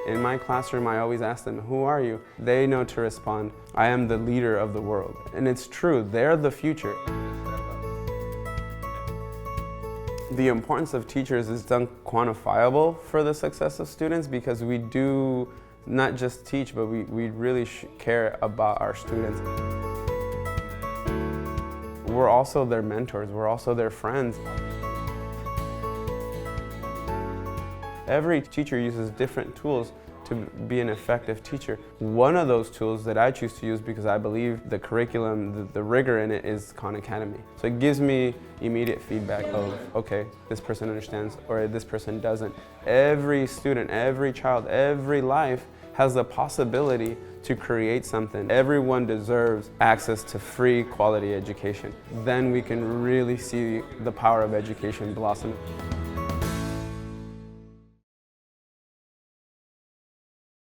In my classroom, I always ask them, who are you? They know to respond, I am the leader of the world. And it's true, they're the future. The importance of teachers is unquantifiable for the success of students because we do not just teach, but we really care about our students. We're also their mentors, we're also their friends. Every teacher uses different tools to be an effective teacher. One of those tools that I choose to use because I believe the curriculum, the rigor in it is Khan Academy. So it gives me immediate feedback of, okay, this person understands or this person doesn't. Every student, every child, every life has the possibility to create something. Everyone deserves access to free quality education. Then we can really see the power of education blossom.